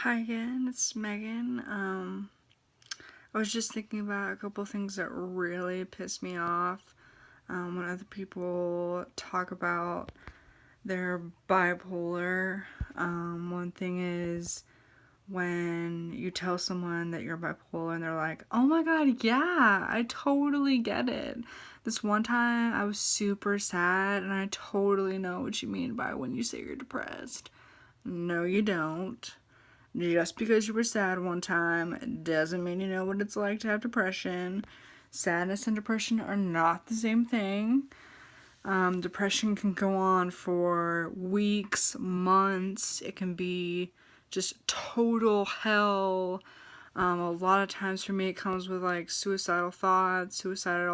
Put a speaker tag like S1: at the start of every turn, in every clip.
S1: Hi again, it's Megan. I was just thinking about a couple things that really piss me off when other people talk about their bipolar. One thing is when you tell someone that you're bipolar and they're like, oh my god, yeah, I totally get it. This one time I was super sad and I totally know what you mean by when you say you're depressed. No, you don't. Just because you were sad one time doesn't mean you know what it's like to have depression. Sadness and depression are not the same thing. Depression can go on for weeks, months. It can be just total hell. A lot of times for me, it comes with like suicidal thoughts, suicide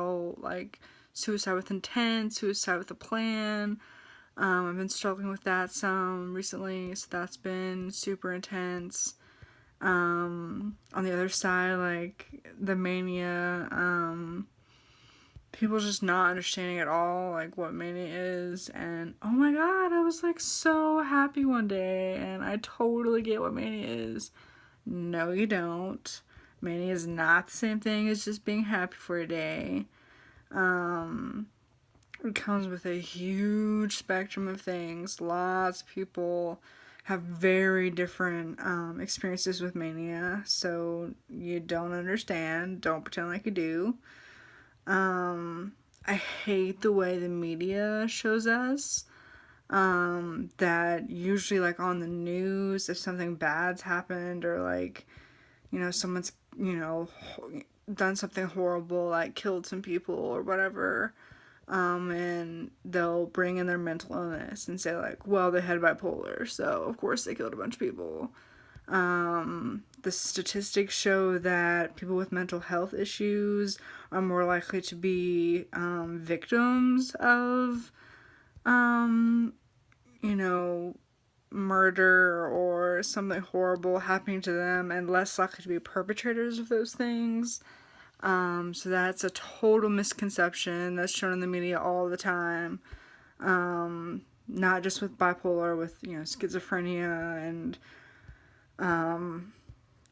S1: with intent, suicide with a plan. I've been struggling with that some recently, so that's been super intense. On the other side, like the mania, people just not understanding at all like what mania is, and oh my god, I was like so happy one day, and I totally get what mania is. No, you don't. Mania is not the same thing as just being happy for a day. Um, it comes with a huge spectrum of things. Lots of people have very different experiences with mania, so you don't understand. Don't pretend like you do. I hate the way the media shows us. That usually, like on the news, if something bad's happened or like, someone's, done something horrible, like killed some people or whatever, and they'll bring in their mental illness and say like, well, they had bipolar, so of course they killed a bunch of people. The statistics show that people with mental health issues are more likely to be victims of, um, you know, murder or something horrible happening to them, and less likely to be perpetrators of those things. So that's a total misconception that's shown in the media all the time. Not just with bipolar, with schizophrenia and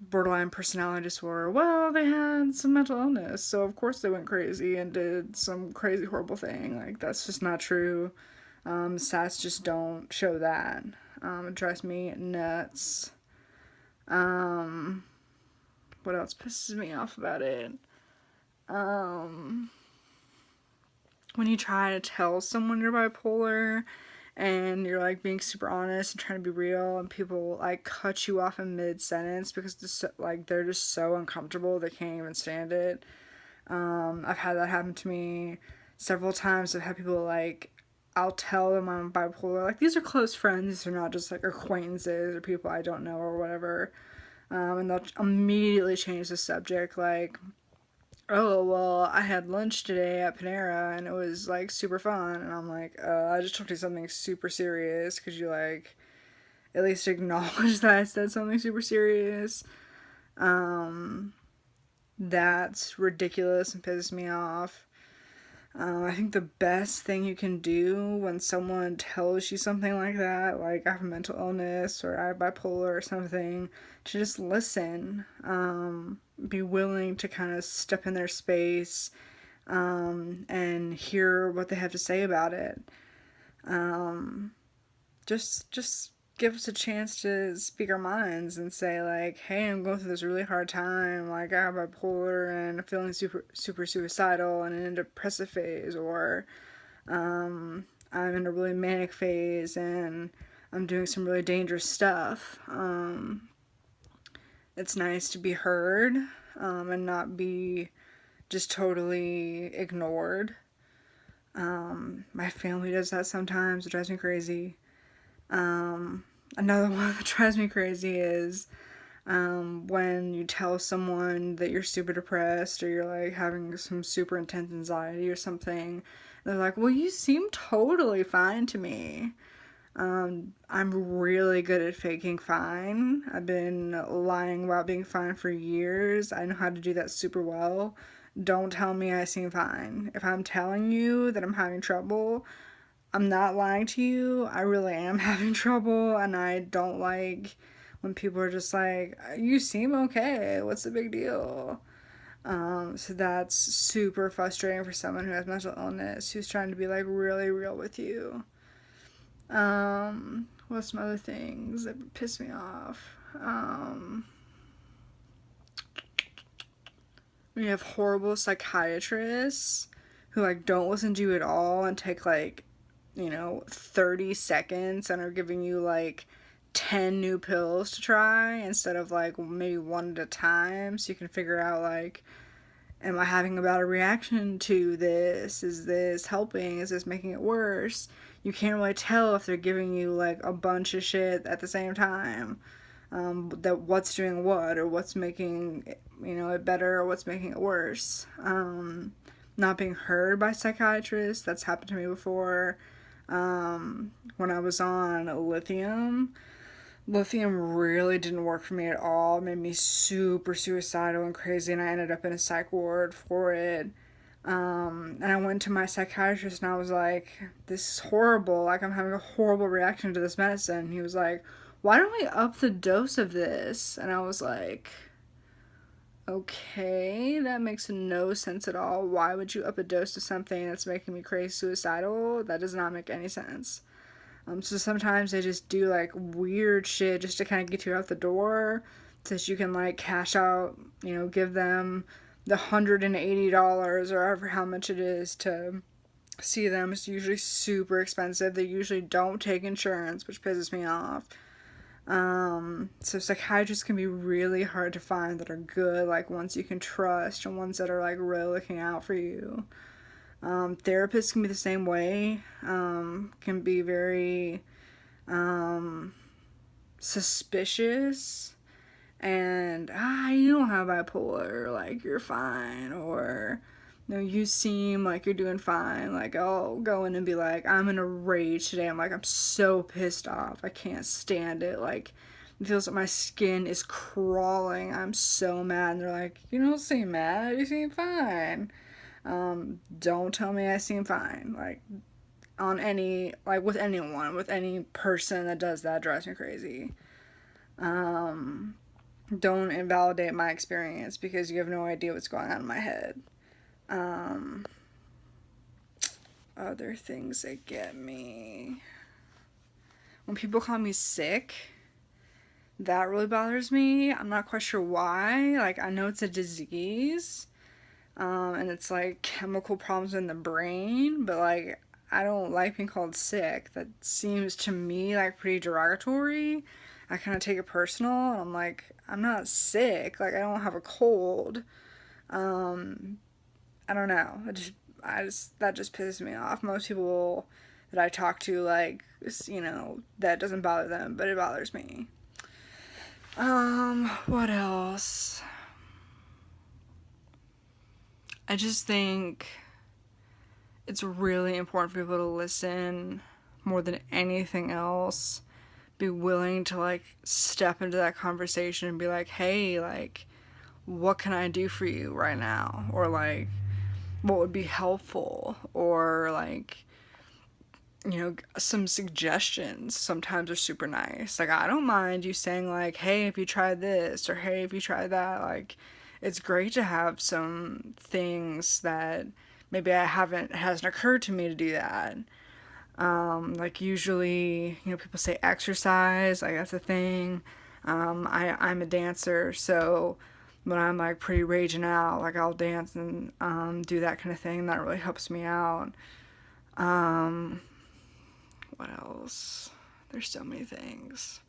S1: borderline personality disorder. Well, they had some mental illness, so of course they went crazy and did some crazy horrible thing. Like that's just not true. Stats just don't show that. It drives me nuts. Um, what else pisses me off about it? Um, when you try to tell someone you're bipolar and you're like being super honest and trying to be real, and people like cut you off in mid sentence because they're just so uncomfortable they can't even stand it. I've had that happen to me several times. I've had people like, I'll tell them I'm bipolar. Like these are close friends. These are not just like acquaintances or people I don't know or whatever. And they'll immediately change the subject. Like, oh, well, I had lunch today at Panera and it was like super fun. And I'm like, I just told you something super serious. Could you like at least acknowledge that I said something super serious? That's ridiculous and pisses me off. I think the best thing you can do when someone tells you something like that, like I have a mental illness or I have bipolar or something, to just listen. Be willing to kind of step in their space, and hear what they have to say about it. Um, just give us a chance to speak our minds and say like, hey, I'm going through this really hard time, like I have bipolar and I'm feeling super suicidal and in a depressive phase, or I'm in a really manic phase and I'm doing some really dangerous stuff. It's nice to be heard, and not be just totally ignored. My family does that sometimes. It drives me crazy. Another one that drives me crazy is when you tell someone that you're super depressed or you're like having some super intense anxiety or something. They're like, well, you seem totally fine to me. I'm really good at faking fine. I've been lying about being fine for years. I know how to do that super well. Don't tell me I seem fine. If I'm telling you that I'm having trouble, I'm not lying to you. I really am having trouble, and I don't like when people are just like, you seem okay, what's the big deal? So that's super frustrating for someone who has mental illness, who's trying to be like really real with you. What's some other things that piss me off? When you have horrible psychiatrists who like don't listen to you at all and take like, 30 seconds and are giving you like 10 new pills to try instead of like maybe one at a time, so you can figure out like, am I having a bad reaction to this? Is this helping? Is this making it worse? You can't really tell if they're giving you like a bunch of shit at the same time. That what's doing what, or what's making it better, or what's making it worse. Not being heard by psychiatrists, that's happened to me before. When I was on lithium really didn't work for me at all. It made me super suicidal and crazy, and I ended up in a psych ward for it. And I went to my psychiatrist and I was like, this is horrible. Like, I'm having a horrible reaction to this medicine. And he was like, why don't we up the dose of this? And I was like, okay, that makes no sense at all. Why would you up a dose of something that's making me crazy suicidal? That does not make any sense. So sometimes they just do like weird shit just to kind of get you out the door so that you can like cash out, give them the $180 or however how much it is to see them. It's usually super expensive. They usually don't take insurance, which pisses me off. So psychiatrists can be really hard to find that are good, like ones you can trust and ones that are like really looking out for you. Therapists can be the same way, can be very suspicious and, you don't have bipolar, like, you're fine, or, you seem like you're doing fine. Like, I'll go in and be like, I'm in a rage today. I'm like, I'm so pissed off. I can't stand it. Like, it feels like my skin is crawling. I'm so mad. And they're like, you don't seem mad. You seem fine. Don't tell me I seem fine. Like, with anyone, with any person that does that drives me crazy. Don't invalidate my experience because you have no idea what's going on in my head. Other things that get me. When people call me sick, that really bothers me. I'm not quite sure why. Like, I know it's a disease, and it's like chemical problems in the brain, but like, I don't like being called sick. That seems to me like pretty derogatory. I kind of take it personal, and I'm like, I'm not sick. Like, I don't have a cold. I don't know. That just pisses me off. Most people that I talk to, like, that doesn't bother them, but it bothers me. What else? I just think it's really important for people to listen more than anything else. Be willing to like step into that conversation and be like, hey, like, what can I do for you right now? Or like, what would be helpful? Or like, some suggestions sometimes are super nice. Like, I don't mind you saying like, hey, if you try this, or hey, if you try that. Like, it's great to have some things that maybe it hasn't occurred to me to do that. Like, usually, people say exercise, like, that's a thing. I'm a dancer, so when I'm like pretty raging out, like, I'll dance and do that kind of thing. That really helps me out. What else? There's so many things.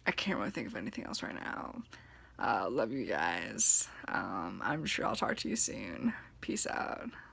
S1: I can't really think of anything else right now. Love you guys. I'm sure I'll talk to you soon. Peace out.